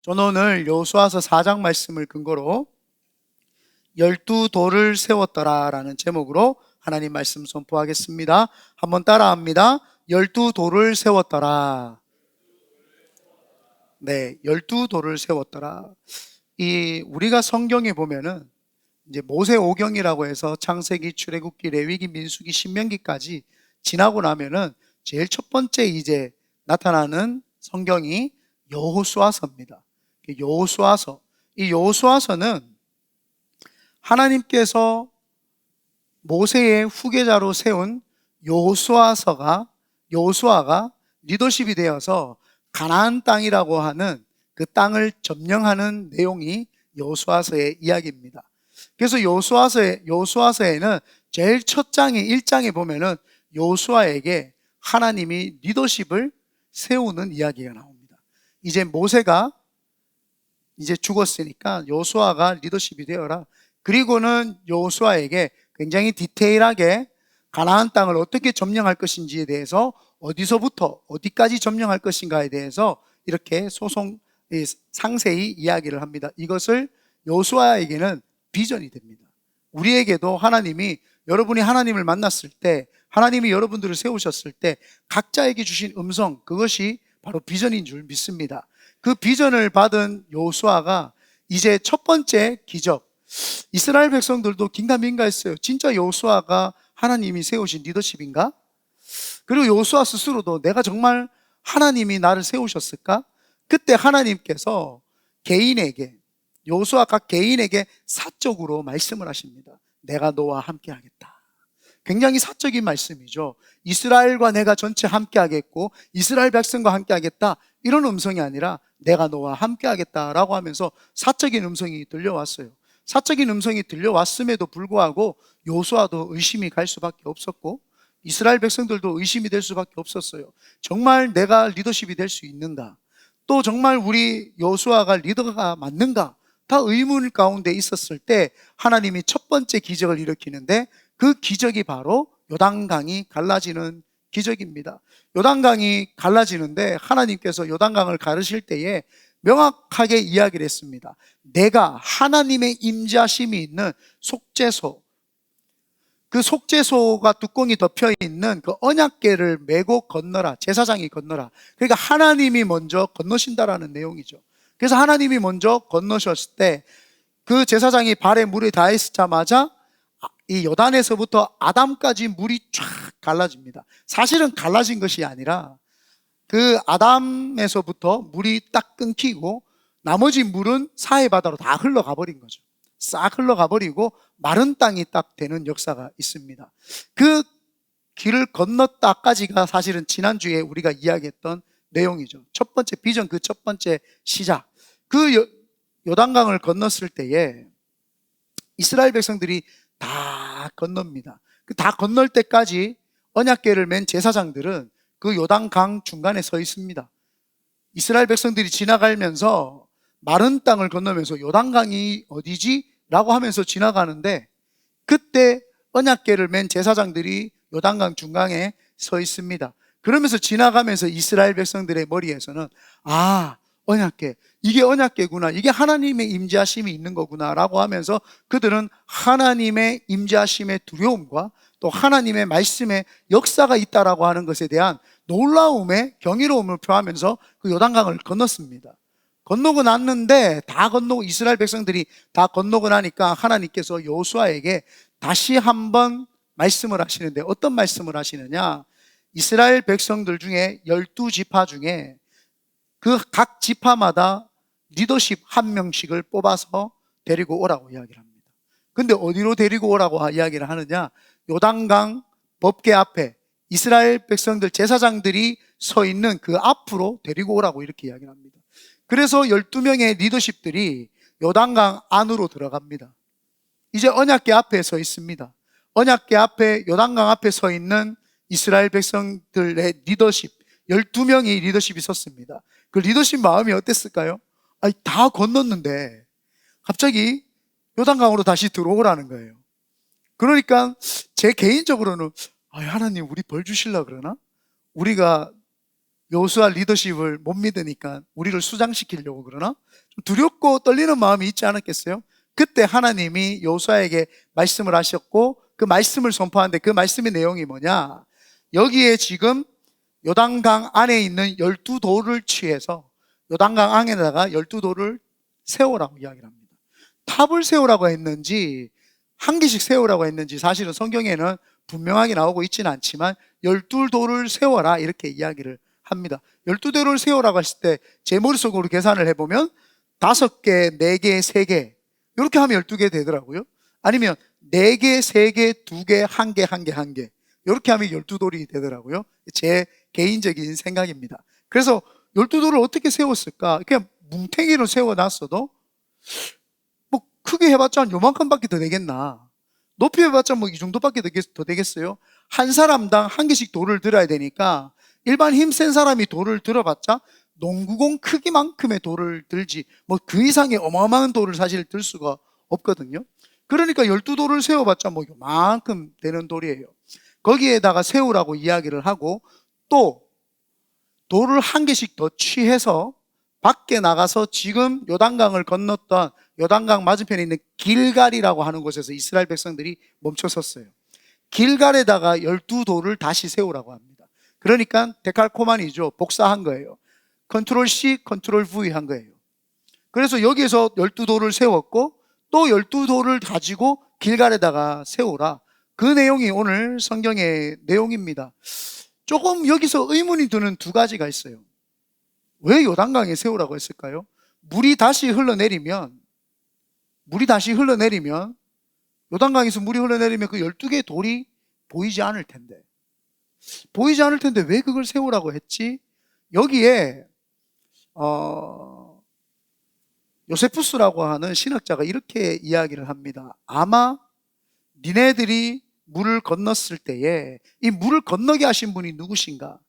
저는 오늘 여호수아서 4장 말씀을 근거로 12돌을 세웠더라 라는 제목으로 하나님 말씀 선포하겠습니다. 한번 따라합니다. 12돌을 세웠더라. 네, 12돌을 세웠더라. 우리가 성경에 보면은 이제 모세오경이라고 해서 창세기, 출애굽기, 레위기, 민수기, 신명기까지 지나고 나면은 제일 첫 번째 이제 나타나는 성경이 여호수아서입니다. 여호수아서. 이 여호수아서는 하나님께서 모세의 후계자로 세운 여호수아가 리더십이 되어서 가나안 땅이라고 하는 그 땅을 점령하는 내용이 여호수아서의 이야기입니다. 그래서 여호수아서에는 제일 첫 장에 1장에 보면은 여호수아에게 하나님이 리더십을 세우는 이야기가 나옵니다. 이제 모세가 이제 죽었으니까 여호수아가 리더십이 되어라. 그리고는 여호수아에게 굉장히 디테일하게 가나안 땅을 어떻게 점령할 것인지에 대해서 어디서부터 어디까지 점령할 것인가에 대해서 이렇게 상세히 이야기를 합니다. 이것을 여호수아에게는 비전이 됩니다. 우리에게도 하나님이, 여러분이 하나님을 만났을 때, 하나님이 여러분들을 세우셨을 때 각자에게 주신 음성, 그것이 바로 비전인 줄 믿습니다. 그 비전을 받은 여호수아가 이제 첫 번째 기적, 이스라엘 백성들도 긴가민가했어요. 진짜 여호수아가 하나님이 세우신 리더십인가? 그리고 여호수아 스스로도 내가 정말 하나님이 나를 세우셨을까? 그때 하나님께서 여호수아 각 개인에게 사적으로 말씀을 하십니다. 내가 너와 함께 하겠다. 굉장히 사적인 말씀이죠. 이스라엘과 내가 전체 함께 하겠고 이스라엘 백성과 함께 하겠다, 이런 음성이 아니라 내가 너와 함께 하겠다라고 하면서 사적인 음성이 들려왔어요. 사적인 음성이 들려왔음에도 불구하고 여호수아도 의심이 갈 수밖에 없었고 이스라엘 백성들도 의심이 될 수밖에 없었어요. 정말 내가 리더십이 될 수 있는가? 또 정말 우리 여호수아가 리더가 맞는가? 다 의문 가운데 있었을 때 하나님이 첫 번째 기적을 일으키는데, 그 기적이 바로 요단강이 갈라지는 기적입니다. 요단강이 갈라지는데 하나님께서 요단강을 가르실 때에 명확하게 이야기를 했습니다. 내가 하나님의 임재하심이 있는 속죄소, 그 속죄소가 뚜껑이 덮여 있는 그 언약궤를 메고 건너라. 제사장이 건너라. 그러니까 하나님이 먼저 건너신다라는 내용이죠. 그래서 하나님이 먼저 건너셨을 때 그 제사장이 발에 물이 닿았자마자 이 요단에서부터 아담까지 물이 쫙 갈라집니다. 사실은 갈라진 것이 아니라 그 아담에서부터 물이 딱 끊기고 나머지 물은 사해바다로 다 흘러가 버린 거죠. 싹 흘러가 버리고 마른 땅이 딱 되는 역사가 있습니다. 그 길을 건넜다까지가 사실은 지난주에 우리가 이야기했던 내용이죠. 첫 번째 비전, 그 첫 번째 시작. 그 요단강을 건넜을 때에 이스라엘 백성들이 다 건넙니다. 다 건널 때까지 언약궤를 맨 제사장들은 그 요단강 중간에 서 있습니다. 이스라엘 백성들이 지나가면서 마른 땅을 건너면서 요단강이 어디지? 라고 하면서 지나가는데, 그때 언약궤를 맨 제사장들이 요단강 중간에 서 있습니다. 그러면서 지나가면서 이스라엘 백성들의 머리에서는 언약궤, 이게 언약궤구나, 이게 하나님의 임재하심이 있는 거구나 라고 하면서 그들은 하나님의 임재하심의 두려움과 또 하나님의 말씀의 역사가 있다라고 하는 것에 대한 놀라움에 경이로움을 표하면서 그 요단강을 건넜습니다. 건너고 났는데, 다 건너고 이스라엘 백성들이 다 건너고 나니까 하나님께서 여호수아에게 다시 한번 말씀을 하시는데, 어떤 말씀을 하시느냐? 이스라엘 백성들 중에 12지파 중에 그 각 지파마다 리더십 한 명씩을 뽑아서 데리고 오라고 이야기를 합니다. 근데 어디로 데리고 오라고 이야기를 하느냐? 요단강 법궤 앞에 이스라엘 백성들 제사장들이 서 있는 그 앞으로 데리고 오라고 이렇게 이야기를 합니다. 그래서 12명의 리더십들이 요단강 안으로 들어갑니다. 이제 언약궤 앞에 서 있습니다. 언약궤 앞에, 요단강 앞에 서 있는 이스라엘 백성들의 리더십, 12명이 리더십이 섰습니다. 그 리더십 마음이 어땠을까요? 다 건넜는데 갑자기 요단강으로 다시 들어오라는 거예요. 그러니까 제 개인적으로는 하나님 우리 벌 주실라 그러나? 우리가 여호수아 리더십을 못 믿으니까 우리를 수장시키려고 그러나? 좀 두렵고 떨리는 마음이 있지 않았겠어요? 그때 하나님이 여호수아에게 말씀을 하셨고 그 말씀을 선포하는데 그 말씀의 내용이 뭐냐? 여기에 지금 요단강 안에 있는 12돌을 취해서 요단강 안에다가 12돌을 세우라고 이야기를 합니다. 탑을 세우라고 했는지 한 개씩 세우라고 했는지 사실은 성경에는 분명하게 나오고 있지는 않지만 12돌을 세워라 이렇게 이야기를 합니다. 12돌을 세우라고 했을 때 제 머릿속으로 계산을 해보면 5개, 4개, 3개 이렇게 하면 12개 되더라고요. 아니면 4개, 3개, 2개, 1개, 1개, 1개 이렇게 하면 12돌이 되더라고요. 제 개인적인 생각입니다. 그래서 12돌을 어떻게 세웠을까? 그냥 뭉탱이로 세워놨어도 뭐 크게 해봤자 한 요만큼밖에 더 되겠나? 높이 해봤자 뭐 이 정도밖에 더 되겠어요? 한 사람당 한 개씩 돌을 들어야 되니까 일반 힘센 사람이 돌을 들어봤자 농구공 크기만큼의 돌을 들지 뭐 그 이상의 어마어마한 돌을 사실 들 수가 없거든요. 그러니까 12돌을 세워봤자 뭐 요만큼 되는 돌이에요. 거기에다가 세우라고 이야기를 하고 또 돌을 한 개씩 더 취해서 밖에 나가서 지금 요단강을 건넜던 요단강 맞은편에 있는 길갈이라고 하는 곳에서 이스라엘 백성들이 멈춰섰어요. 길갈에다가 12돌을 다시 세우라고 합니다. 그러니까 데칼코마니죠. 복사한 거예요. 컨트롤 C, 컨트롤 V 한 거예요. 그래서 여기에서 12돌을 세웠고 또 12돌을 가지고 길갈에다가 세우라. 그 내용이 오늘 성경의 내용입니다. 조금 여기서 의문이 드는 두 가지가 있어요. 왜 요단강에 세우라고 했을까요? 물이 다시 흘러내리면 요단강에서 물이 흘러내리면 그 12개의 돌이 보이지 않을 텐데 왜 그걸 세우라고 했지? 여기에 요세푸스라고 하는 신학자가 이렇게 이야기를 합니다. 아마 니네들이 물을 건넜을 때에 이 물을 건너게 하신 분이 누구신가?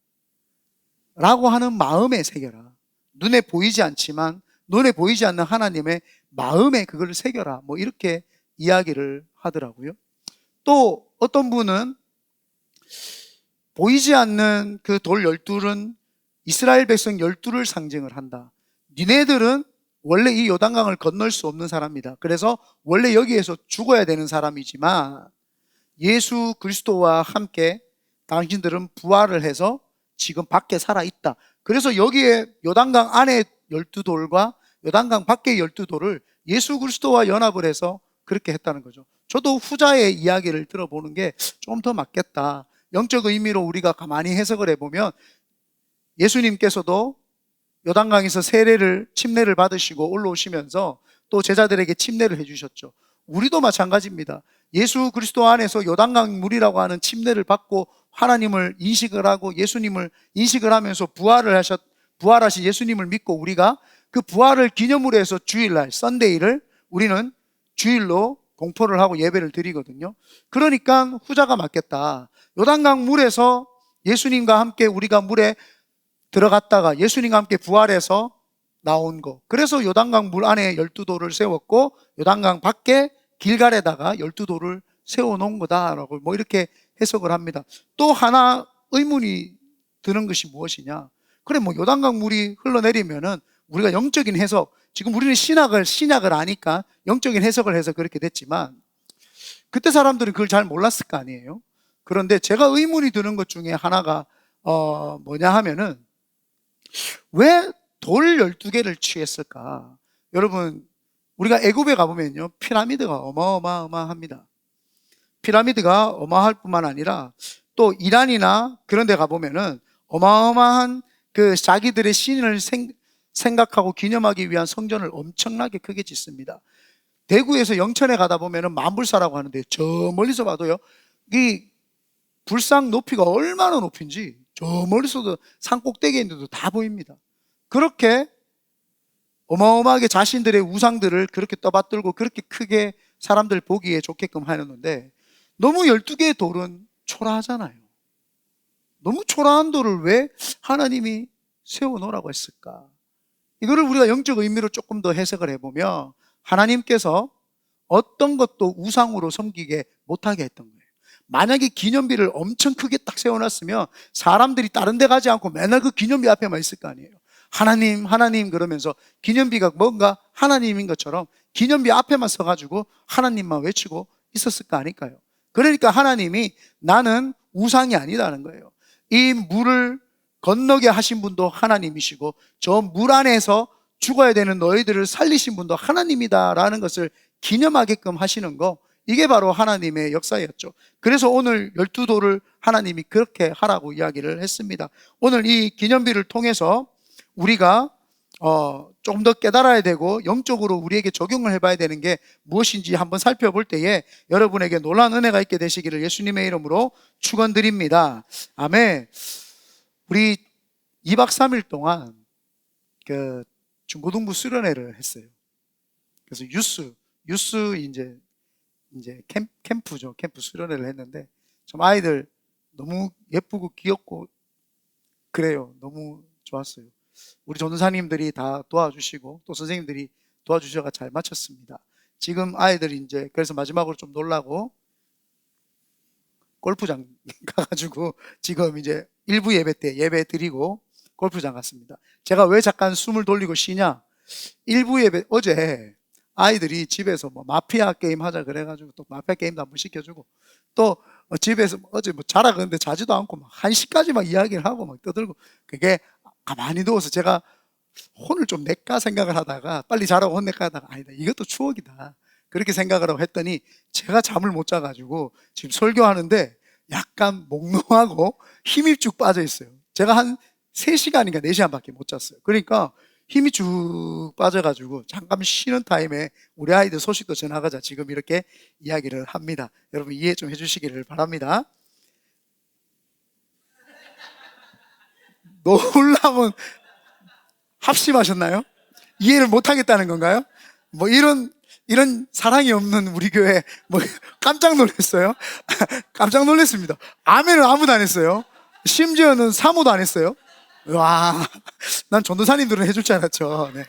라고 하는 마음에 새겨라. 눈에 보이지 않는 하나님의 마음에 그걸 새겨라. 뭐 이렇게 이야기를 하더라고요. 또 어떤 분은 보이지 않는 그 돌 12은 이스라엘 백성 12를 상징을 한다. 니네들은 원래 이 요단강을 건널 수 없는 사람이다. 그래서 원래 여기에서 죽어야 되는 사람이지만 예수 그리스도와 함께 당신들은 부활을 해서 지금 밖에 살아있다. 그래서 여기에 요단강 안에 12돌과 요단강 밖에 12돌을 예수 그리스도와 연합을 해서 그렇게 했다는 거죠. 저도 후자의 이야기를 들어보는 게 좀 더 맞겠다. 영적 의미로 우리가 가만히 해석을 해보면 예수님께서도 요단강에서 침례를 받으시고 올라오시면서 또 제자들에게 침례를 해주셨죠. 우리도 마찬가지입니다. 예수 그리스도 안에서 요단강 물이라고 하는 침례를 받고 하나님을 인식을 하고 예수님을 인식을 하면서 부활하신 예수님을 믿고 우리가 그 부활을 기념으로 해서 주일날, 썬데이를 우리는 주일로 공포를 하고 예배를 드리거든요. 그러니까 후자가 맞겠다. 요단강 물에서 예수님과 함께 우리가 물에 들어갔다가 예수님과 함께 부활해서 나온 거. 그래서 요단강 물 안에 12돌을 세웠고 요단강 밖에 길갈에다가 12돌을 세워놓은 거다라고 뭐 이렇게 해석을 합니다. 또 하나 의문이 드는 것이 무엇이냐? 그래 뭐 요단강 물이 흘러내리면은 우리가 영적인 해석, 지금 우리는 신약을 아니까 영적인 해석을 해서 그렇게 됐지만 그때 사람들은 그걸 잘 몰랐을 거 아니에요. 그런데 제가 의문이 드는 것 중에 하나가 뭐냐 하면은 왜 돌 12개를 취했을까? 여러분 우리가 애굽에 가보면요 피라미드가 어마어마합니다. 피라미드가 어마할 뿐만 아니라 또 이란이나 그런 데 가보면은 어마어마한 그 자기들의 신을 생각하고 기념하기 위한 성전을 엄청나게 크게 짓습니다. 대구에서 영천에 가다 보면은 만불사라고 하는데 저 멀리서 봐도요 이 불상 높이가 얼마나 높은지 저 멀리서도 산 꼭대기에 있는데도 다 보입니다. 그렇게 어마어마하게 자신들의 우상들을 그렇게 떠받들고 그렇게 크게 사람들 보기에 좋게끔 하였는데 너무 12개의 돌은 초라하잖아요. 너무 초라한 돌을 왜 하나님이 세워놓으라고 했을까? 이거를 우리가 영적 의미로 조금 더 해석을 해보면 하나님께서 어떤 것도 우상으로 섬기게 못하게 했던 거예요. 만약에 기념비를 엄청 크게 딱 세워놨으면 사람들이 다른 데 가지 않고 맨날 그 기념비 앞에만 있을 거 아니에요. 하나님, 하나님 그러면서 기념비가 뭔가 하나님인 것처럼 기념비 앞에만 서가지고 하나님만 외치고 있었을 거 아닐까요? 그러니까 하나님이 나는 우상이 아니라는 거예요. 이 물을 건너게 하신 분도 하나님이시고 저 물 안에서 죽어야 되는 너희들을 살리신 분도 하나님이다라는 것을 기념하게끔 하시는 거, 이게 바로 하나님의 역사였죠. 그래서 오늘 12도를 하나님이 그렇게 하라고 이야기를 했습니다. 오늘 이 기념비를 통해서 우리가 조금 더 깨달아야 되고 영적으로 우리에게 적용을 해봐야 되는 게 무엇인지 한번 살펴볼 때에 여러분에게 놀라운 은혜가 있게 되시기를 예수님의 이름으로 축원드립니다. 아멘. 우리 2박 3일 동안 그 중고등부 수련회를 했어요. 그래서 유스 이제 캠프죠. 캠프 수련회를 했는데 좀 아이들 너무 예쁘고 귀엽고 그래요. 너무 좋았어요. 우리 전도사님들이 다 도와주시고 또 선생님들이 도와주셔서 잘 마쳤습니다. 지금 아이들이 이제 그래서 마지막으로 좀 놀라고 골프장 가가지고 지금 이제 일부 예배 때 예배 드리고 골프장 갔습니다. 제가 왜 잠깐 숨을 돌리고 쉬냐? 일부 예배 어제 아이들이 집에서 뭐 마피아 게임 하자 그래가지고 또 마피아 게임도 한번 시켜주고 또 집에서 어제 뭐 자라 그러는데 자지도 않고 막 1시까지 막 이야기를 하고 막 떠들고 그게 가만히 누워서 제가 혼을 좀 낼까 생각을 하다가 빨리 자라고 혼낼까 하다가 아니다 이것도 추억이다 그렇게 생각을 하고 했더니 제가 잠을 못 자가지고 지금 설교하는데 약간 몽롱하고 힘이 쭉 빠져 있어요. 제가 한 3시간인가 4시간밖에 못 잤어요. 그러니까 힘이 쭉 빠져가지고 잠깐 쉬는 타임에 우리 아이들 소식도 전하가자 지금 이렇게 이야기를 합니다. 여러분 이해 좀 해주시기를 바랍니다. 놀라면 합심하셨나요? 이해를 못하겠다는 건가요? 뭐 이런 사랑이 없는 우리 교회 뭐 깜짝 놀랐어요. 깜짝 놀랐습니다. 아멘을 아무도 안 했어요. 심지어는 사모도 안 했어요. 와, 난 전도사님들은 해줄 줄 알았죠. 네.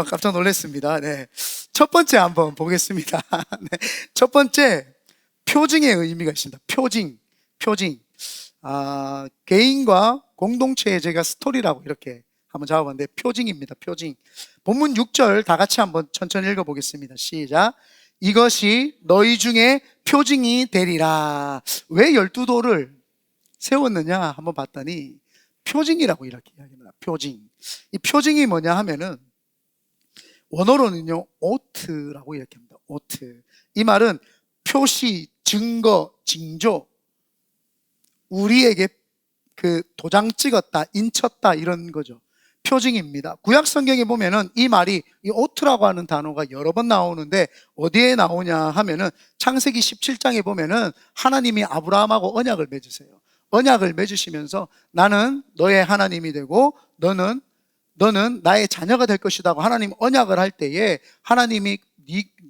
깜짝 놀랐습니다. 네. 첫 번째 한번 보겠습니다. 네. 첫 번째 표징의 의미가 있습니다. 표징. 개인과 공동체의 제가 스토리라고 이렇게 한번 잡아봤는데 표징입니다. 표징. 본문 6절 다 같이 한번 천천히 읽어보겠습니다. 시작. 이것이 너희 중에 표징이 되리라. 왜 12도를 세웠느냐 한번 봤더니 표징이라고 이렇게 이야기합니다. 표징. 이 표징이 뭐냐 하면은 원어로는요 오트라고 이렇게 합니다. 오트. 이 말은 표시, 증거, 징조, 우리에게 그 도장 찍었다, 인쳤다 이런 거죠. 표징입니다. 구약 성경에 보면은 이 말이 이 오트라고 하는 단어가 여러 번 나오는데 어디에 나오냐 하면은 창세기 17장에 보면은 하나님이 아브라함하고 언약을 맺으세요. 언약을 맺으시면서 나는 너의 하나님이 되고 너는 나의 자녀가 될 것이라고 하나님 언약을 할 때에 하나님이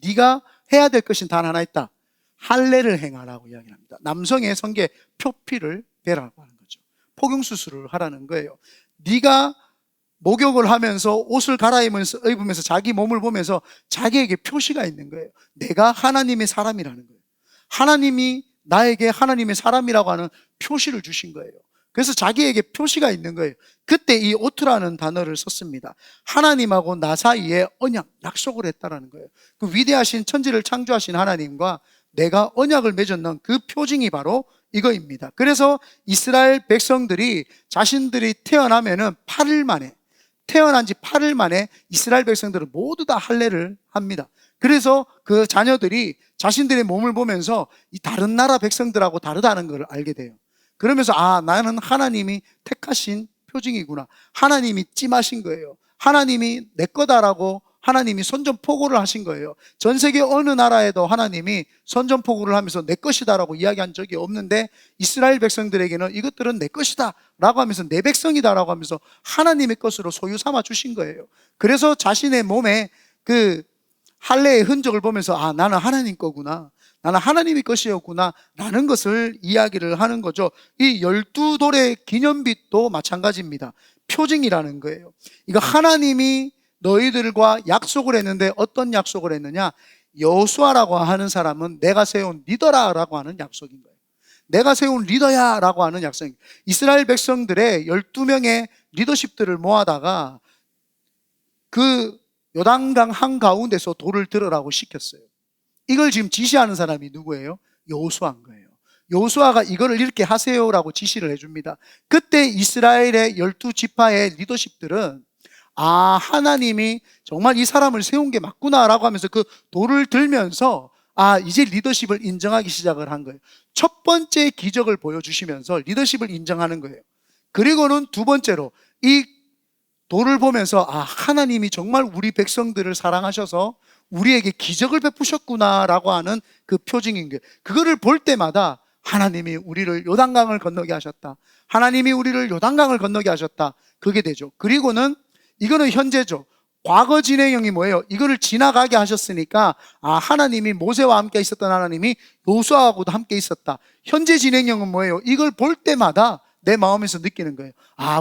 네가 해야 될 것은 단 하나 있다. 할례를 행하라고 이야기합니다. 남성의 성게 표피를 베라고 하는 거죠. 포경수술을 하라는 거예요. 네가 목욕을 하면서 옷을 입으면서 자기 몸을 보면서 자기에게 표시가 있는 거예요. 내가 하나님의 사람이라는 거예요. 하나님이 나에게 하나님의 사람이라고 하는 표시를 주신 거예요. 그래서 자기에게 표시가 있는 거예요. 그때 이 오트라는 단어를 썼습니다. 하나님하고 나 사이에 언약, 약속을 했다라는 거예요. 그 위대하신 천지를 창조하신 하나님과 내가 언약을 맺었는 그 표징이 바로 이거입니다. 그래서 이스라엘 백성들이 자신들이 태어나면은 8일 만에 태어난 지 8일 만에 이스라엘 백성들은 모두 다 할례를 합니다. 그래서 그 자녀들이 자신들의 몸을 보면서 이 다른 나라 백성들하고 다르다는 걸 알게 돼요. 그러면서 나는 하나님이 택하신 표징이구나. 하나님이 찜하신 거예요. 하나님이 내 거다라고 하나님이 선전포고를 하신 거예요. 전 세계 어느 나라에도 하나님이 선전포고를 하면서 내 것이다라고 이야기한 적이 없는데 이스라엘 백성들에게는 이것들은 내 것이다 라고 하면서 내 백성이다 라고 하면서 하나님의 것으로 소유 삼아 주신 거예요. 그래서 자신의 몸에 그 할례의 흔적을 보면서 나는 하나님 거구나, 나는 하나님의 것이었구나 라는 것을 이야기를 하는 거죠. 이 12돌의 기념빛도 마찬가지입니다. 표징이라는 거예요. 이거 하나님이 너희들과 약속을 했는데 어떤 약속을 했느냐? 여호수아라고 하는 사람은 내가 세운 리더라라고 하는 약속인 거예요. 내가 세운 리더야 라고 하는 약속인 거예요. 이스라엘 백성들의 12명의 리더십들을 모아다가 그 요단강 한가운데서 돌을 들으라고 시켰어요. 이걸 지금 지시하는 사람이 누구예요? 여호수아인 거예요. 여호수아가 이거를 이렇게 하세요라고 지시를 해줍니다. 그때 이스라엘의 12지파의 리더십들은 하나님이 정말 이 사람을 세운 게 맞구나라고 하면서 그 돌을 들면서 이제 리더십을 인정하기 시작을 한 거예요. 첫 번째 기적을 보여주시면서 리더십을 인정하는 거예요. 그리고는 두 번째로 이 돌을 보면서 하나님이 정말 우리 백성들을 사랑하셔서 우리에게 기적을 베푸셨구나라고 하는 그 표징인 거예요. 그거를 볼 때마다 하나님이 우리를 요단강을 건너게 하셨다. 하나님이 우리를 요단강을 건너게 하셨다. 그게 되죠. 그리고는 이거는 현재죠. 과거 진행형이 뭐예요? 이거를 지나가게 하셨으니까 하나님이 모세와 함께 있었던 하나님이 여호수아하고도 함께 있었다. 현재 진행형은 뭐예요? 이걸 볼 때마다 내 마음에서 느끼는 거예요.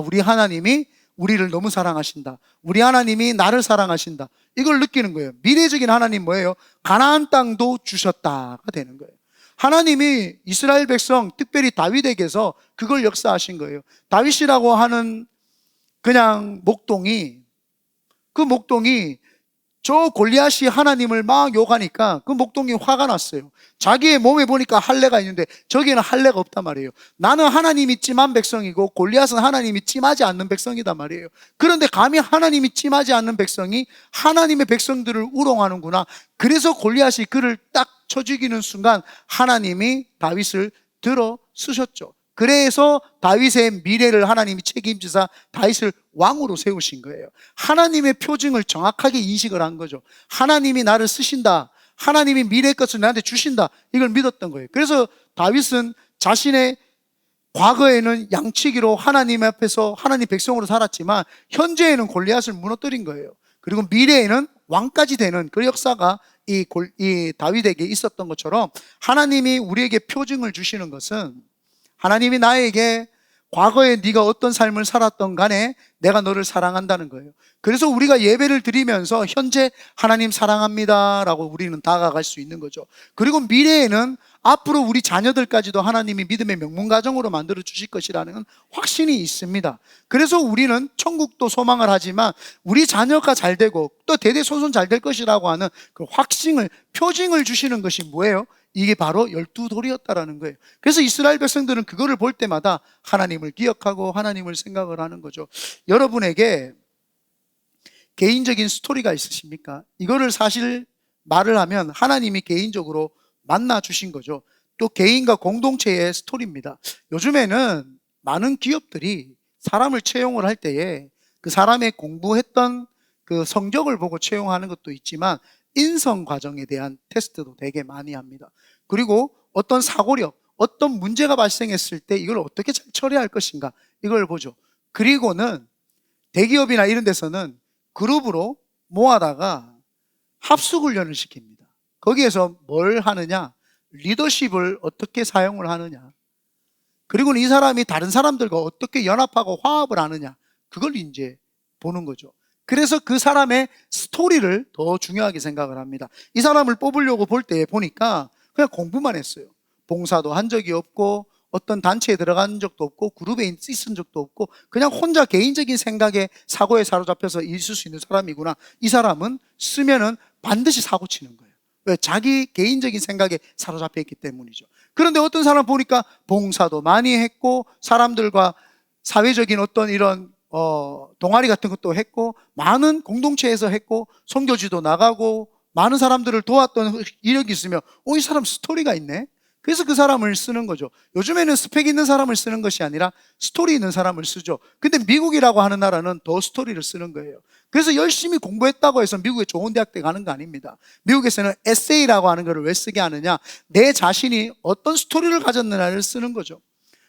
우리 하나님이 우리를 너무 사랑하신다. 우리 하나님이 나를 사랑하신다. 이걸 느끼는 거예요. 미래적인 하나님 뭐예요? 가나안 땅도 주셨다가 되는 거예요. 하나님이 이스라엘 백성, 특별히 다윗에게서 그걸 역사하신 거예요. 다윗이라고 하는 그냥 목동이, 그 목동이 저 골리앗이 하나님을 막 욕하니까 그 목동이 화가 났어요. 자기의 몸에 보니까 할례가 있는데 저기에는 할례가 없단 말이에요. 나는 하나님이 찜한 백성이고 골리앗은 하나님이 찜하지 않는 백성이단 말이에요. 그런데 감히 하나님이 찜하지 않는 백성이 하나님의 백성들을 우롱하는구나. 그래서 골리앗이 그를 딱 쳐 죽이는 순간 하나님이 다윗을 들어 쓰셨죠. 그래서 다윗의 미래를 하나님이 책임지사 다윗을 왕으로 세우신 거예요. 하나님의 표징을 정확하게 인식을 한 거죠. 하나님이 나를 쓰신다. 하나님이 미래의 것을 나한테 주신다. 이걸 믿었던 거예요. 그래서 다윗은 자신의 과거에는 양치기로 하나님 앞에서 하나님 백성으로 살았지만 현재에는 골리앗을 무너뜨린 거예요. 그리고 미래에는 왕까지 되는 그 역사가 이 다윗에게 있었던 것처럼 하나님이 우리에게 표징을 주시는 것은 하나님이 나에게 과거에 네가 어떤 삶을 살았던 간에 내가 너를 사랑한다는 거예요. 그래서 우리가 예배를 드리면서 현재 하나님 사랑합니다 라고 우리는 다가갈 수 있는 거죠. 그리고 미래에는 앞으로 우리 자녀들까지도 하나님이 믿음의 명문가정으로 만들어 주실 것이라는 확신이 있습니다. 그래서 우리는 천국도 소망을 하지만 우리 자녀가 잘 되고 또 대대손손 잘 될 것이라고 하는 그 확신을, 표징을 주시는 것이 뭐예요? 이게 바로 12돌이었다라는 거예요. 그래서 이스라엘 백성들은 그거를 볼 때마다 하나님을 기억하고 하나님을 생각을 하는 거죠. 여러분에게 개인적인 스토리가 있으십니까? 이거를 사실 말을 하면 하나님이 개인적으로 만나 주신 거죠. 또 개인과 공동체의 스토리입니다. 요즘에는 많은 기업들이 사람을 채용을 할 때에 그 사람의 공부했던 그 성적을 보고 채용하는 것도 있지만 인성 과정에 대한 테스트도 되게 많이 합니다. 그리고 어떤 사고력, 어떤 문제가 발생했을 때 이걸 어떻게 잘 처리할 것인가 이걸 보죠. 그리고는 대기업이나 이런 데서는 그룹으로 모아다가 합숙훈련을 시킵니다. 거기에서 뭘 하느냐? 리더십을 어떻게 사용을 하느냐, 그리고는 이 사람이 다른 사람들과 어떻게 연합하고 화합을 하느냐, 그걸 이제 보는 거죠. 그래서 그 사람의 스토리를 더 중요하게 생각을 합니다. 이 사람을 뽑으려고 볼 때 보니까 그냥 공부만 했어요. 봉사도 한 적이 없고 어떤 단체에 들어간 적도 없고 그룹에 있은 적도 없고 그냥 혼자 개인적인 생각에 사고에 사로잡혀서 있을 수 있는 사람이구나. 이 사람은 쓰면은 반드시 사고 치는 거예요. 왜? 자기 개인적인 생각에 사로잡혀 있기 때문이죠. 그런데 어떤 사람 보니까 봉사도 많이 했고 사람들과 사회적인 어떤 이런 동아리 같은 것도 했고 많은 공동체에서 했고 선교지도 나가고 많은 사람들을 도왔던 이력이 있으면 이 사람 스토리가 있네. 그래서 그 사람을 쓰는 거죠. 요즘에는 스펙 있는 사람을 쓰는 것이 아니라 스토리 있는 사람을 쓰죠. 근데 미국이라고 하는 나라는 더 스토리를 쓰는 거예요. 그래서 열심히 공부했다고 해서 미국에 좋은 대학대 가는 거 아닙니다. 미국에서는 에세이라고 하는 거를 왜 쓰게 하느냐, 내 자신이 어떤 스토리를 가졌느냐를 쓰는 거죠.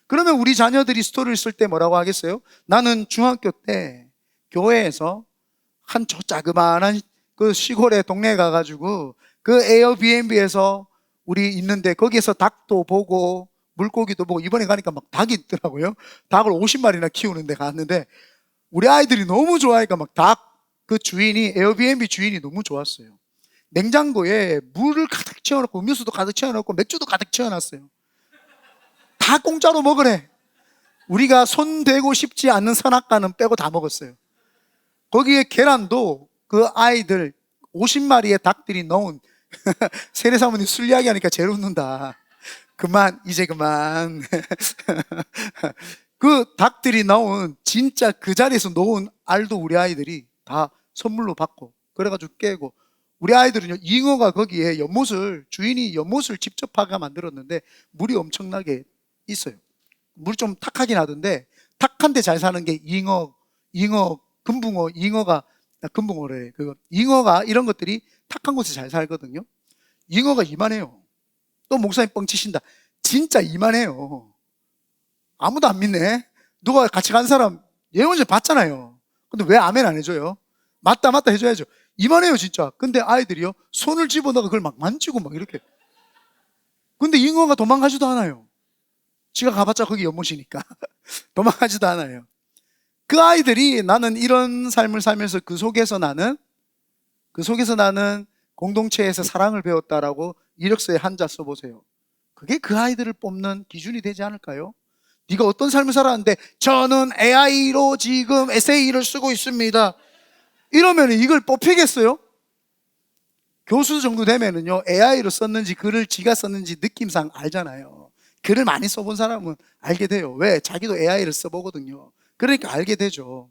그러면 우리 자녀들이 스토리를 쓸 때 뭐라고 하겠어요? 나는 중학교 때 교회에서 한 저 자그마한 그 시골의 동네에 가가지고 그 에어비앤비에서 우리 있는데 거기에서 닭도 보고 물고기도 보고, 이번에 가니까 막 닭이 있더라고요. 닭을 50마리나 키우는 데 갔는데 우리 아이들이 너무 좋아하니까 막 닭 그 주인이, 에어비앤비 주인이 너무 좋았어요. 냉장고에 물을 가득 채워놓고 음료수도 가득 채워놓고 맥주도 가득 채워놨어요. 다 공짜로 먹으래. 우리가 손대고 싶지 않는 선악과는 빼고 다 먹었어요. 거기에 계란도 그 아이들 50마리의 닭들이 넣은 세례사모님 술 이야기하니까 제일 웃는다. 그만, 이제 그만. 그 닭들이 나온 진짜 그 자리에서 놓은 알도 우리 아이들이 다 선물로 받고 그래가지고 깨고, 우리 아이들은요, 잉어가 거기에 연못을, 주인이 연못을 직접 파가 만들었는데 물이 엄청나게 있어요. 물이 좀 탁하긴 하던데, 탁한데 잘 사는 게 잉어, 금붕어, 금붕어래. 잉어가 이런 것들이 탁한 곳에 잘 살거든요. 잉어가 이만해요. 또 목사님 뻥치신다. 진짜 이만해요. 아무도 안 믿네. 누가 같이 간 사람 예언자 봤잖아요. 근데 왜 아멘 안 해줘요? 맞다 해줘야죠. 이만해요 진짜. 근데 아이들이요, 손을 집어넣어 그걸 막 만지고 막 이렇게. 근데 잉어가 도망가지도 않아요. 지가 가봤자 거기 연못이니까. 도망가지도 않아요. 그 아이들이, 나는 이런 삶을 살면서 그 속에서 나는 공동체에서 사랑을 배웠다라고 이력서에 한자 써보세요. 그게 그 아이들을 뽑는 기준이 되지 않을까요? 네가 어떤 삶을 살았는데 저는 AI로 지금 에세이를 쓰고 있습니다, 이러면 이걸 뽑히겠어요? 교수 정도 되면은요, AI로 썼는지 글을 지가 썼는지 느낌상 알잖아요. 글을 많이 써본 사람은 알게 돼요. 왜? 자기도 AI를 써보거든요. 그러니까 알게 되죠.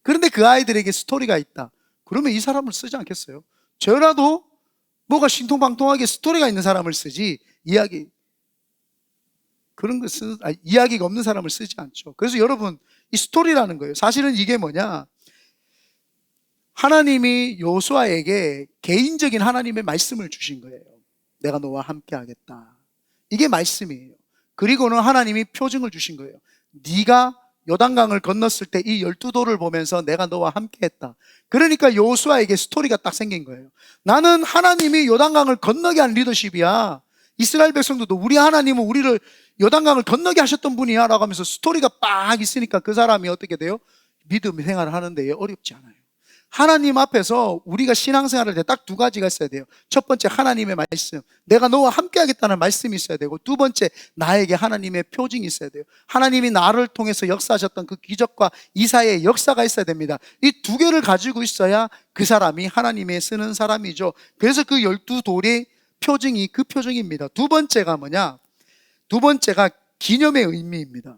그런데 그 아이들에게 스토리가 있다. 그러면 이 사람을 쓰지 않겠어요? 저라도 뭐가 신통방통하게 스토리가 있는 사람을 쓰지, 이야기가 없는 사람을 쓰지 않죠. 그래서 여러분, 이 스토리라는 거예요. 사실은 이게 뭐냐? 하나님이 여호수아에게 개인적인 하나님의 말씀을 주신 거예요. 내가 너와 함께 하겠다. 이게 말씀이에요. 그리고는 하나님이 표징을 주신 거예요. 네가 요단강을 건넜을 때 이 12도를 보면서 내가 너와 함께 했다. 그러니까 여호수아에게 스토리가 딱 생긴 거예요. 나는 하나님이 요단강을 건너게 한 리더십이야. 이스라엘 백성들도 우리 하나님은 우리를 요단강을 건너게 하셨던 분이야 라고 하면서 스토리가 빡 있으니까 그 사람이 어떻게 돼요? 믿음 생활을 하는데 어렵지 않아요. 하나님 앞에서 우리가 신앙생활을 할 때 딱 두 가지가 있어야 돼요. 첫 번째, 하나님의 말씀, 내가 너와 함께 하겠다는 말씀이 있어야 되고, 두 번째, 나에게 하나님의 표징이 있어야 돼요. 하나님이 나를 통해서 역사하셨던 그 기적과 이사의 역사가 있어야 됩니다. 이 두 개를 가지고 있어야 그 사람이 하나님의 쓰는 사람이죠. 그래서 그 12돌의 표징이 그 표징입니다. 두 번째가 뭐냐? 두 번째가 기념의 의미입니다.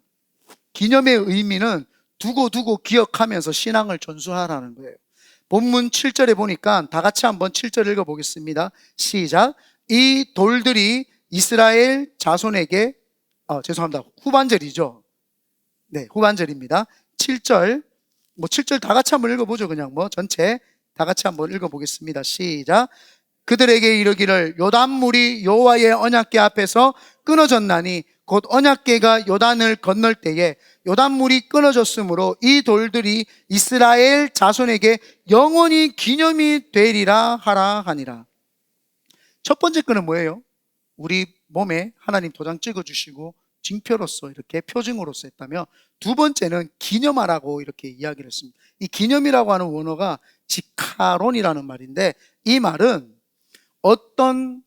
기념의 의미는 두고 기억하면서 신앙을 전수하라는 거예요. 본문 7절에 보니까 다 같이 한번 7절 읽어보겠습니다. 시작. 이 돌들이 이스라엘 자손에게, 죄송합니다. 후반절이죠. 네, 후반절입니다. 7절, 7절 다 같이 한번 읽어보죠. 그냥 전체 다 같이 한번 읽어보겠습니다. 시작. 그들에게 이르기를 요단물이 여호와의 언약궤 앞에서 끊어졌나니 곧 언약궤가 요단을 건널 때에 요단물이 끊어졌으므로 이 돌들이 이스라엘 자손에게 영원히 기념이 되리라 하라 하니라. 첫 번째 거는 뭐예요? 우리 몸에 하나님 도장 찍어주시고 징표로서 이렇게 표징으로서 했다며, 두 번째는 기념하라고 이렇게 이야기를 했습니다. 이 기념이라고 하는 원어가 지카론이라는 말인데, 이 말은 어떤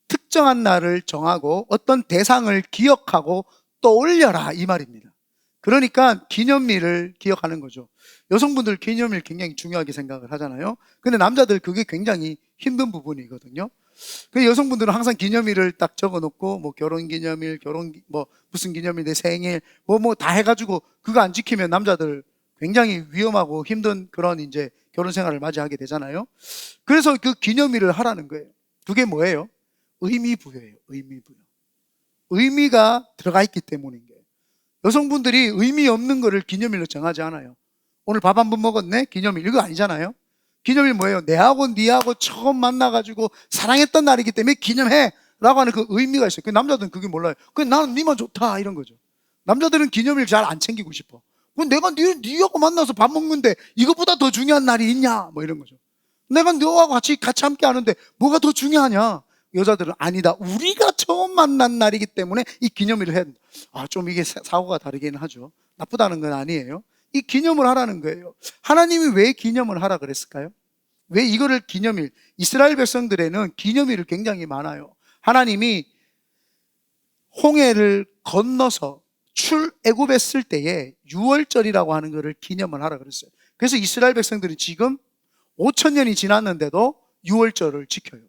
특정한 날을 정하고 어떤 대상을 기억하고 떠올려라, 이 말입니다. 그러니까 기념일을 기억하는 거죠. 여성분들 기념일 굉장히 중요하게 생각을 하잖아요. 근데 남자들 그게 굉장히 힘든 부분이거든요. 그 여성분들은 항상 기념일을 딱 적어놓고 결혼기념일, 무슨 기념일, 내 생일 다 해가지고 그거 안 지키면 남자들 굉장히 위험하고 힘든 그런 이제 결혼 생활을 맞이하게 되잖아요. 그래서 그 기념일을 하라는 거예요. 그게 뭐예요? 의미 부여예요. 의미 부여. 의미가 들어가 있기 때문인 거예요. 여성분들이 의미 없는 거를 기념일로 정하지 않아요. 오늘 밥 한 번 먹었네? 기념일. 이거 아니잖아요. 기념일 뭐예요? 내하고 니하고 처음 만나가지고 사랑했던 날이기 때문에 기념해 라고 하는 그 의미가 있어요. 그 남자들은 그게 몰라요. 그냥 나는 니만 좋다 이런 거죠. 남자들은 기념일 잘 안 챙기고 싶어. 내가 니하고 만나서 밥 먹는데 이것보다 더 중요한 날이 있냐? 이런 거죠. 내가 너하고 같이 함께 하는데 뭐가 더 중요하냐? 여자들은 아니다. 우리가 처음 만난 날이기 때문에 이 기념일을 해야 된다. 좀 이게 사고가 다르기는 하죠. 나쁘다는 건 아니에요. 이 기념을 하라는 거예요. 하나님이 왜 기념을 하라 그랬을까요? 왜 이거를 기념일, 이스라엘 백성들에는 기념일을 굉장히 많아요. 하나님이 홍해를 건너서 출애굽했을 때에 유월절이라고 하는 것을 기념을 하라 그랬어요. 그래서 이스라엘 백성들이 지금 5,000년이 지났는데도 유월절을 지켜요.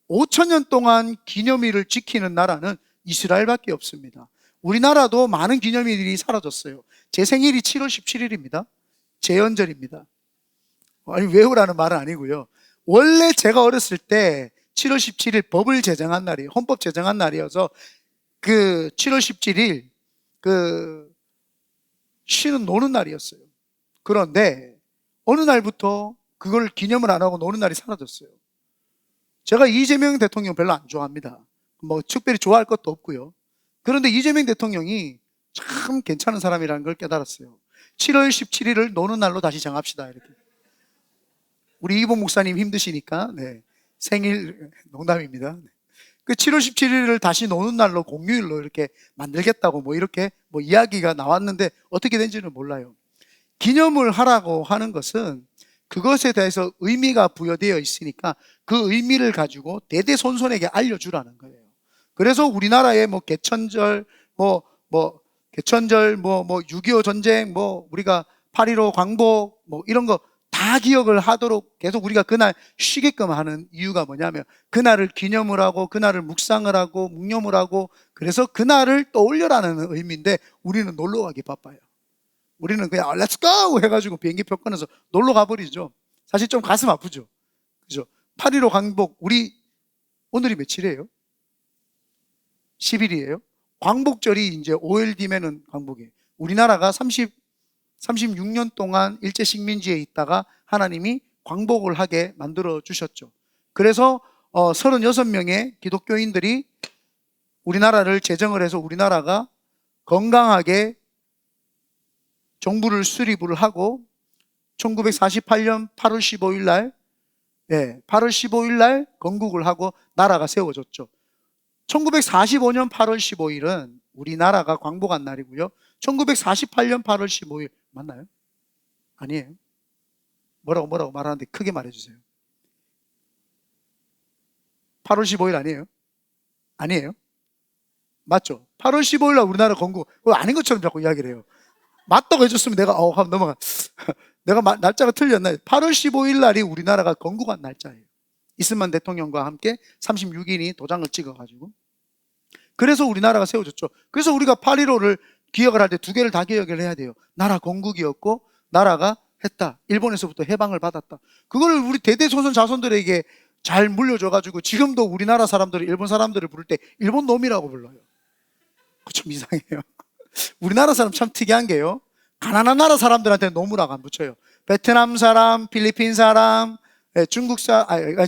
5,000년 동안 기념일을 지키는 나라는 이스라엘밖에 없습니다. 우리나라도 많은 기념일이 사라졌어요. 제 생일이 7월 17일입니다. 제헌절입니다. 아니, 외우라는 말은 아니고요. 원래 제가 어렸을 때 7월 17일 법을 제정한 날이에요. 헌법 제정한 날이어서 그 7월 17일 쉬는 노는 날이었어요. 그런데 어느 날부터 그걸 기념을 안 하고 노는 날이 사라졌어요. 제가 이재명 대통령 별로 안 좋아합니다. 뭐 특별히 좋아할 것도 없고요. 그런데 이재명 대통령이 참 괜찮은 사람이라는 걸 깨달았어요. 7월 17일을 노는 날로 다시 정합시다. 이렇게. 우리 이봉 목사님 힘드시니까 생일 농담입니다. 그 7월 17일을 다시 노는 날로 공휴일로 이렇게 만들겠다고 뭐 이렇게 뭐 이야기가 나왔는데 어떻게 된지는 몰라요. 기념을 하라고 하는 것은 그것에 대해서 의미가 부여되어 있으니까 그 의미를 가지고 대대손손에게 알려주라는 거예요. 그래서 우리나라의 뭐 개천절, 개천절, 6.25 전쟁, 우리가 8.15 광복, 이런 거 다 기억을 하도록 계속 우리가 그날 쉬게끔 하는 이유가 뭐냐면 그날을 기념을 하고 그날을 묵상을 하고 묵념을 하고 그래서 그날을 떠올려라는 의미인데 우리는 놀러 가기 바빠요. 우리는 그냥 Let's go 해가지고 비행기표 끊어서 놀러 가버리죠. 사실 좀 가슴 아프죠. 그죠? 8.15 광복, 우리 오늘이 며칠이에요? 10일이에요. 광복절이 이제 5일 뒤면은 광복이에요. 우리나라가 36년 동안 일제 식민지에 있다가 하나님이 광복을 하게 만들어 주셨죠. 그래서 36명의 기독교인들이 우리나라를 제정을 해서 우리나라가 건강하게 정부를 수립을 하고 1948년 8월 15일 날 8월 15일 날 건국을 하고 나라가 세워졌죠. 1945년 8월 15일은 우리나라가 광복한 날이고요. 1948년 8월 15일 맞나요? 아니에요. 뭐라고 말하는데 크게 말해주세요. 8월 15일 아니에요? 아니에요? 맞죠? 8월 15일 날 우리나라 건국, 아닌 것처럼 자꾸 이야기를 해요. 맞다고 해줬으면 내가 한번 넘어가. 내가 날짜가 틀렸나? 8월 15일 날이 우리나라가 건국한 날짜예요. 이스만 대통령과 함께 36인이 도장을 찍어가지고. 그래서 우리나라가 세워졌죠. 그래서 우리가 8.15를 기억을 할 때 두 개를 다 기억을 해야 돼요. 나라 건국이었고 나라가 했다. 일본에서부터 해방을 받았다. 그걸 우리 대대손손 자손들에게 잘 물려줘가지고 지금도 우리나라 사람들이 일본 사람들을 부를 때 일본 놈이라고 불러요. 좀 이상해요. 우리나라 사람 참 특이한 게요. 가난한 나라 사람들한테 놈이라고 안 붙여요. 베트남 사람, 필리핀 사람, 중국 사람,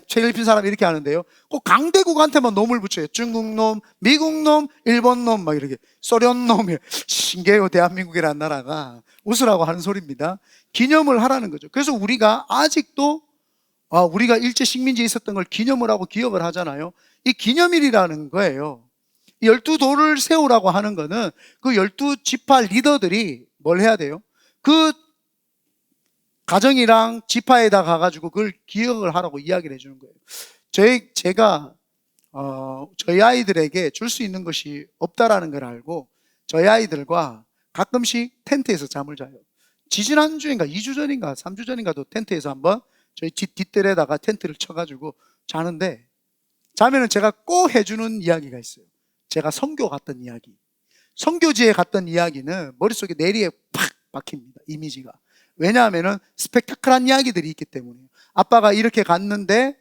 필리핀 사람 이렇게 하는데요. 꼭 강대국한테만 놈을 붙여요. 중국 놈, 미국 놈, 일본 놈, 막 이렇게. 소련 놈. 신기해요. 대한민국이라는 나라가. 웃으라고 하는 소리입니다. 기념을 하라는 거죠. 그래서 우리가 아직도 우리가 일제 식민지에 있었던 걸 기념을 하고 기억을 하잖아요. 이 기념일이라는 거예요. 12도를 세우라고 하는 거는 그 12지파 리더들이 뭘 해야 돼요? 그 가정이랑 지파에다 가가지고 그걸 기억을 하라고 이야기를 해주는 거예요. 제가 저희 아이들에게 줄 수 있는 것이 없다라는 걸 알고 저희 아이들과 가끔씩 텐트에서 잠을 자요. 지지난주인가 2주 전인가 3주 전인가도 텐트에서 한번 저희 집 뒷뜰에다가 텐트를 쳐가지고 자는데 자면은 제가 꼭 해주는 이야기가 있어요. 제가 선교 갔던 이야기. 선교지에 갔던 이야기는 머릿속에 내리에 팍 박힙니다. 이미지가. 왜냐하면은 스펙타클한 이야기들이 있기 때문이에요. 아빠가 이렇게 갔는데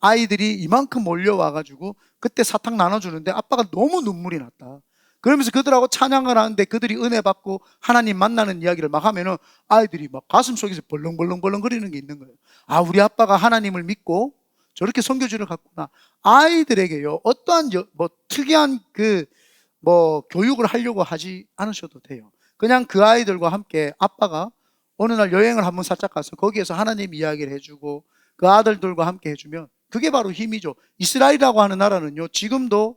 아이들이 이만큼 몰려와가지고 그때 사탕 나눠주는데 아빠가 너무 눈물이 났다. 그러면서 그들하고 찬양을 하는데 그들이 은혜 받고 하나님 만나는 이야기를 막 하면은 아이들이 막 가슴 속에서 벌렁벌렁 거리는 게 있는 거예요. 우리 아빠가 하나님을 믿고 저렇게 선교지를 갔구나. 아이들에게요, 어떠한 특이한 교육을 하려고 하지 않으셔도 돼요. 그냥 그 아이들과 함께 아빠가 어느 날 여행을 한번 살짝 가서 거기에서 하나님 이야기를 해주고 그 아들들과 함께 해주면 그게 바로 힘이죠. 이스라엘이라고 하는 나라는요, 지금도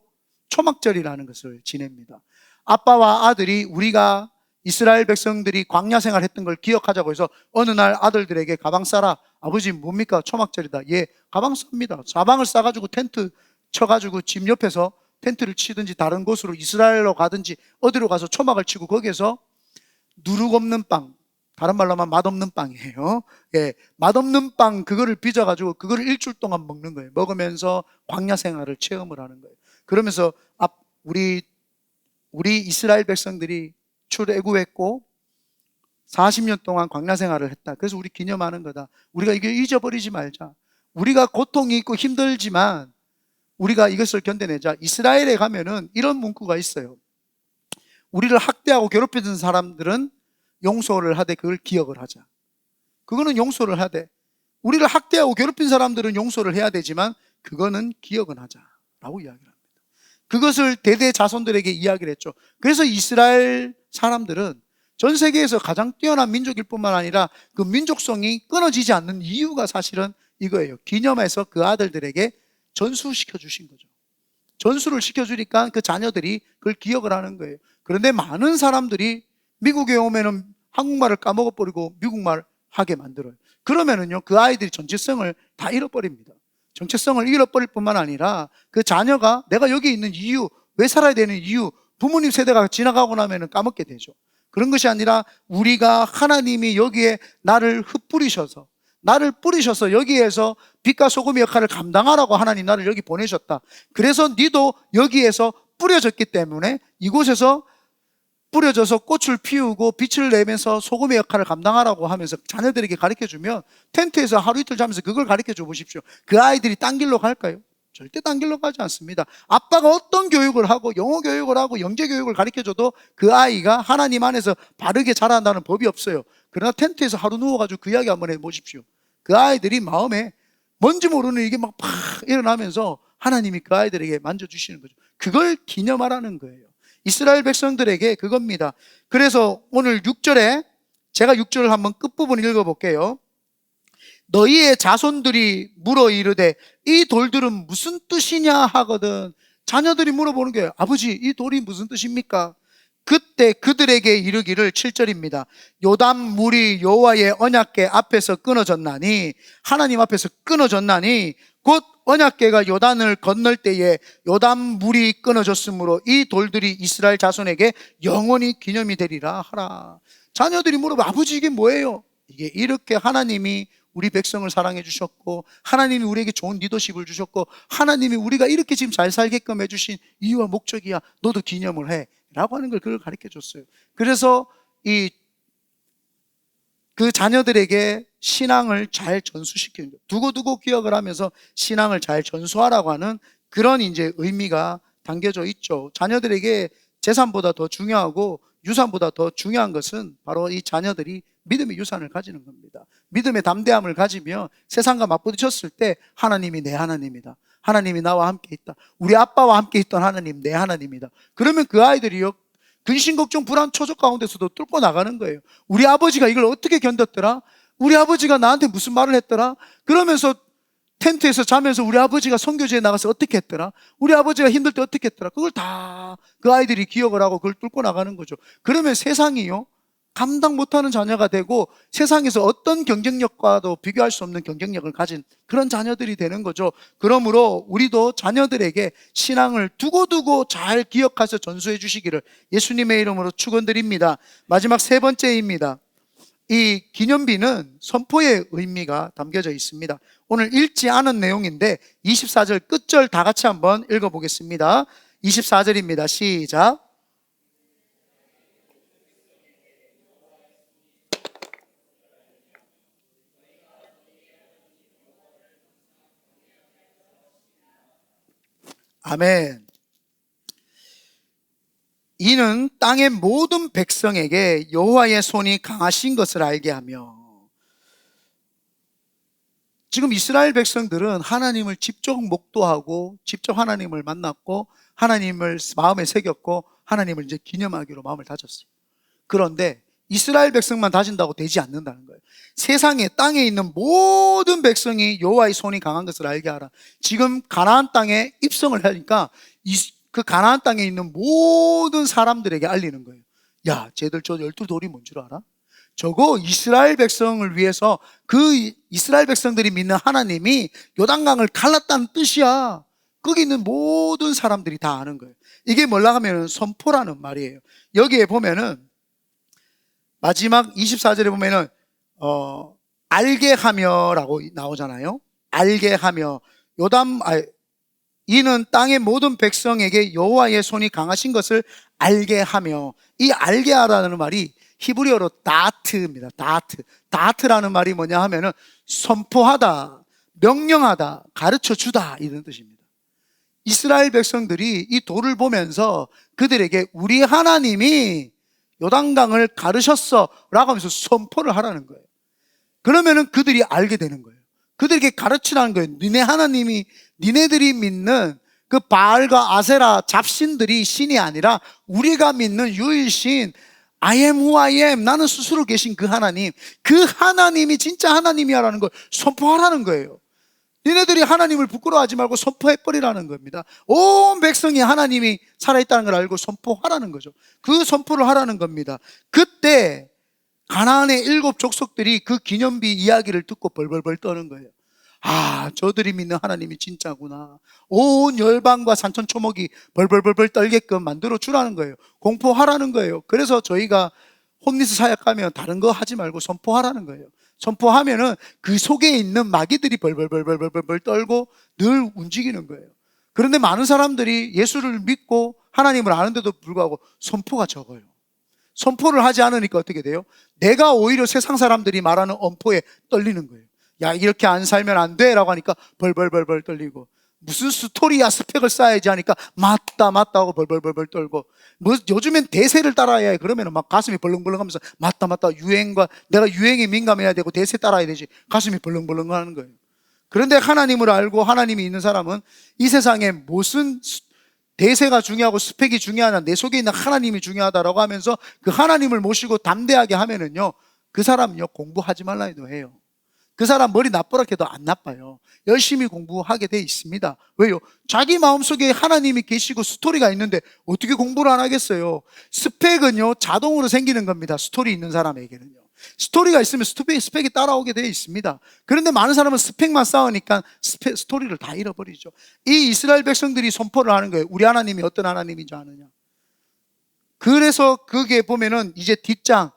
초막절이라는 것을 지냅니다. 아빠와 아들이 우리가 이스라엘 백성들이 광야 생활했던 걸 기억하자고 해서 어느 날 아들들에게 가방 싸라. 아버지 뭡니까? 초막절이다. 예, 가방 쌉니다. 사방을 싸가지고 텐트 쳐가지고 집 옆에서 텐트를 치든지 다른 곳으로 이스라엘로 가든지 어디로 가서 초막을 치고 거기에서 누룩 없는 빵, 다른 말로 하면 맛없는 빵이에요. 예, 맛없는 빵 그거를 빚어가지고 그거를 일주일 동안 먹는 거예요. 먹으면서 광야 생활을 체험을 하는 거예요. 그러면서 우리 이스라엘 백성들이 출애굽했고 40년 동안 광야 생활을 했다. 그래서 우리 기념하는 거다. 우리가 이게 잊어버리지 말자. 우리가 고통이 있고 힘들지만 우리가 이것을 견뎌내자. 이스라엘에 가면은 이런 문구가 있어요. 우리를 학대하고 괴롭히던 사람들은 용서를 하되 그걸 기억을 하자. 그거는 용서를 하되, 우리를 학대하고 괴롭힌 사람들은 용서를 해야 되지만 그거는 기억은 하자라고 이야기를 합니다. 그것을 대대 자손들에게 이야기를 했죠. 그래서 이스라엘 사람들은 전 세계에서 가장 뛰어난 민족일 뿐만 아니라 그 민족성이 끊어지지 않는 이유가 사실은 이거예요. 기념해서 그 아들들에게 전수시켜 주신 거죠. 전수를 시켜주니까 그 자녀들이 그걸 기억을 하는 거예요. 그런데 많은 사람들이 미국에 오면은 한국말을 까먹어버리고 미국말 하게 만들어요. 그러면은요, 그 아이들이 정체성을 다 잃어버립니다. 정체성을 잃어버릴 뿐만 아니라 그 자녀가 내가 여기 있는 이유, 왜 살아야 되는 이유, 부모님 세대가 지나가고 나면은 까먹게 되죠. 그런 것이 아니라 우리가 하나님이 여기에 나를 흩뿌리셔서, 나를 뿌리셔서 여기에서 빛과 소금의 역할을 감당하라고 하나님 나를 여기 보내셨다. 그래서 니도 여기에서 뿌려졌기 때문에 이곳에서 뿌려져서 꽃을 피우고 빛을 내면서 소금의 역할을 감당하라고 하면서 자녀들에게 가르쳐주면, 텐트에서 하루 이틀 자면서 그걸 가르쳐줘 보십시오. 그 아이들이 딴 길로 갈까요? 절대 딴 길로 가지 않습니다. 아빠가 어떤 교육을 하고 영어 교육을 하고 영재 교육을 가르쳐줘도 그 아이가 하나님 안에서 바르게 자란다는 법이 없어요. 그러나 텐트에서 하루 누워가지고 그 이야기 한번 해보십시오. 그 아이들이 마음에 뭔지 모르는 이게 막 일어나면서 하나님이 그 아이들에게 만져주시는 거죠. 그걸 기념하라는 거예요. 이스라엘 백성들에게 그겁니다. 그래서 오늘 6절에 제가 6절을 한번 끝부분 읽어볼게요. 너희의 자손들이 물어 이르되 이 돌들은 무슨 뜻이냐 하거든. 자녀들이 물어보는 거예요. 아버지, 이 돌이 무슨 뜻입니까? 그때 그들에게 이르기를, 7절입니다. 요단 물이 여호와의 언약궤 앞에서 끊어졌나니, 하나님 앞에서 끊어졌나니 곧 언약궤가 요단을 건널 때에 요단 물이 끊어졌으므로 이 돌들이 이스라엘 자손에게 영원히 기념이 되리라 하라. 자녀들이 물어봐, 아버지 이게 뭐예요? 이게 이렇게 하나님이 우리 백성을 사랑해 주셨고, 하나님이 우리에게 좋은 리더십을 주셨고, 하나님이 우리가 이렇게 지금 잘 살게끔 해주신 이유와 목적이야. 너도 기념을 해 라고 하는 걸 그걸 가르쳐 줬어요. 그래서 그 자녀들에게 신앙을 잘 전수시키는 거예요. 두고두고 기억을 하면서 신앙을 잘 전수하라고 하는 그런 이제 의미가 담겨져 있죠. 자녀들에게 재산보다 더 중요하고 유산보다 더 중요한 것은 바로 이 자녀들이 믿음의 유산을 가지는 겁니다. 믿음의 담대함을 가지며 세상과 맞부딪혔을 때 하나님이 내 하나님이다. 하나님이 나와 함께 있다. 우리 아빠와 함께 있던 하나님 내 하나님이다. 그러면 그 아이들이요, 근심, 걱정, 불안, 초조 가운데서도 뚫고 나가는 거예요. 우리 아버지가 이걸 어떻게 견뎠더라? 우리 아버지가 나한테 무슨 말을 했더라? 그러면서 텐트에서 자면서 우리 아버지가 선교지에 나가서 어떻게 했더라? 우리 아버지가 힘들 때 어떻게 했더라? 그걸 다 그 아이들이 기억을 하고 그걸 뚫고 나가는 거죠. 그러면 세상이요, 감당 못하는 자녀가 되고 세상에서 어떤 경쟁력과도 비교할 수 없는 경쟁력을 가진 그런 자녀들이 되는 거죠. 그러므로 우리도 자녀들에게 신앙을 두고두고 잘 기억해서 전수해 주시기를 예수님의 이름으로 축원드립니다. 마지막 세 번째입니다. 이 기념비는 선포의 의미가 담겨져 있습니다. 오늘 읽지 않은 내용인데 24절 끝절 다 같이 한번 읽어보겠습니다. 24절입니다. 시작. 아멘. 이는 땅의 모든 백성에게 여호와의 손이 강하신 것을 알게 하며. 지금 이스라엘 백성들은 하나님을 직접 목도하고 직접 하나님을 만났고 하나님을 마음에 새겼고 하나님을 이제 기념하기로 마음을 다졌어요. 그런데 이스라엘 백성만 다진다고 되지 않는다는 거예요. 세상에, 땅에 있는 모든 백성이 여호와의 손이 강한 것을 알게 하라. 지금 가나안 땅에 입성을 하니까 그 가나안 땅에 있는 모든 사람들에게 알리는 거예요. 야, 쟤들 저 12돌이 뭔 줄 알아? 저거 이스라엘 백성을 위해서 그 이스라엘 백성들이 믿는 하나님이 요단강을 갈랐다는 뜻이야. 거기 있는 모든 사람들이 다 아는 거예요. 이게 뭐라 하면 선포라는 말이에요. 여기에 보면은 마지막 24절에 보면은 알게 하며라고 나오잖아요. 알게 하며 이는 땅의 모든 백성에게 여호와의 손이 강하신 것을 알게 하며, 이 알게 하라는 말이 히브리어로 다트입니다. 다트라는 말이 뭐냐 하면은 선포하다, 명령하다, 가르쳐 주다, 이런 뜻입니다. 이스라엘 백성들이 이 돌을 보면서 그들에게 우리 하나님이 요단강을 가르셨어 라고 하면서 선포를 하라는 거예요. 그러면은 그들이 알게 되는 거예요. 그들에게 가르치라는 거예요. 니네들이 믿는 그 바알과 아세라 잡신들이 신이 아니라 우리가 믿는 유일신 I am who I am, 나는 스스로 계신 그 하나님, 그 하나님이 진짜 하나님이야라는 걸 선포하라는 거예요. 니네들이 하나님을 부끄러워하지 말고 선포해버리라는 겁니다. 온 백성이 하나님이 살아있다는 걸 알고 선포하라는 거죠. 그 선포를 하라는 겁니다. 그때 가나안의 7 족속들이 그 기념비 이야기를 듣고 벌벌벌 떠는 거예요. 아, 저들이 믿는 하나님이 진짜구나. 온 열방과 산천초목이 벌벌벌벌 떨게끔 만들어 주라는 거예요. 공포하라는 거예요. 그래서 저희가 홈리스 사역하면 다른 거 하지 말고 선포하라는 거예요. 선포하면은 그 속에 있는 마귀들이 벌벌벌벌벌 떨고 늘 움직이는 거예요. 그런데 많은 사람들이 예수를 믿고 하나님을 아는데도 불구하고 선포가 적어요. 선포를 하지 않으니까 어떻게 돼요? 내가 오히려 세상 사람들이 말하는 엄포에 떨리는 거예요. 야, 이렇게 안 살면 안 돼 라고 하니까 벌벌벌벌 떨리고, 무슨 스토리야, 스펙을 쌓아야지 하니까 맞다 하고 벌벌벌벌 떨고, 뭐 요즘엔 대세를 따라야 해 그러면 막 가슴이 벌렁벌렁 하면서 맞다 내가 유행에 민감해야 되고 대세 따라야 되지, 가슴이 벌렁벌렁 하는 거예요. 그런데 하나님을 알고 하나님이 있는 사람은 이 세상에 무슨 대세가 중요하고 스펙이 중요하냐, 내 속에 있는 하나님이 중요하다라고 하면서 그 하나님을 모시고 담대하게 하면은요, 그 사람은요 공부하지 말라 해도 해요. 그 사람 머리 나쁘라고 해도 안 나빠요. 열심히 공부하게 돼 있습니다. 왜요? 자기 마음속에 하나님이 계시고 스토리가 있는데 어떻게 공부를 안 하겠어요? 스펙은요 자동으로 생기는 겁니다. 스토리 있는 사람에게는요. 스토리가 있으면 스펙이 따라오게 돼 있습니다. 그런데 많은 사람은 스펙만 쌓으니까 스토리를 다 잃어버리죠. 이 이스라엘 백성들이 선포를 하는 거예요. 우리 하나님이 어떤 하나님인지 아느냐. 그래서 그게 보면은 이제 뒷장,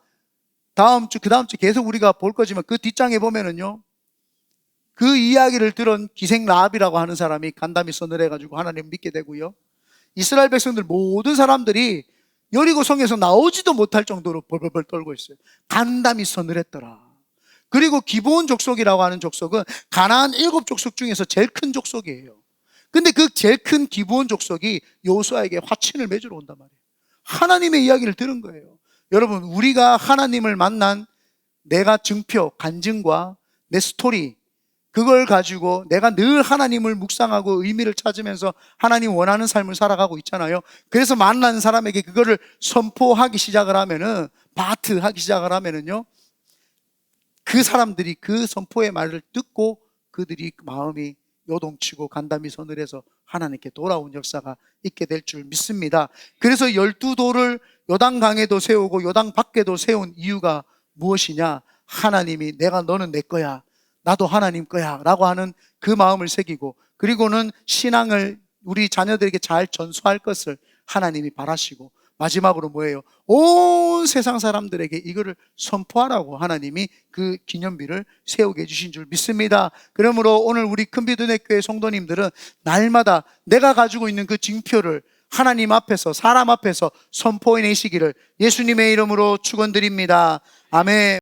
그 다음 주 계속 우리가 볼 거지만 그 뒷장에 보면은요, 그 이야기를 들은 기생 라합이라고 하는 사람이 간담이 선을 해가지고 하나님을 믿게 되고요. 이스라엘 백성들 모든 사람들이 여리고 성에서 나오지도 못할 정도로 벌벌벌 떨고 있어요. 간담이 선을 했더라. 그리고 기브온 족속이라고 하는 족속은 가나안 7 족속 중에서 제일 큰 족속이에요. 근데 그 제일 큰 기브온 족속이 여호수아에게 화친을 맺으러 온단 말이에요. 하나님의 이야기를 들은 거예요. 여러분, 우리가 하나님을 만난 내가 증표, 간증과 내 스토리, 그걸 가지고 내가 늘 하나님을 묵상하고 의미를 찾으면서 하나님 원하는 삶을 살아가고 있잖아요. 그래서 만난 사람에게 그거를 선포하기 시작을 하면은, 하기 시작을 하면은요, 그 사람들이 그 선포의 말을 듣고 그들이 마음이 요동치고 간담이 선을 해서 하나님께 돌아온 역사가 있게 될 줄 믿습니다. 그래서 12돌을 요단강에도 세우고 요단 밖에도 세운 이유가 무엇이냐? 하나님이 너는 내 거야, 나도 하나님 거야 라고 하는 그 마음을 새기고, 그리고는 신앙을 우리 자녀들에게 잘 전수할 것을 하나님이 바라시고, 마지막으로 뭐예요? 온 세상 사람들에게 이거를 선포하라고 하나님이 그 기념비를 세우게 해주신 줄 믿습니다. 그러므로 오늘 우리 큰비드내교회 성도님들은 날마다 내가 가지고 있는 그 징표를 하나님 앞에서, 사람 앞에서 선포해내시기를 예수님의 이름으로 축원드립니다. 아멘.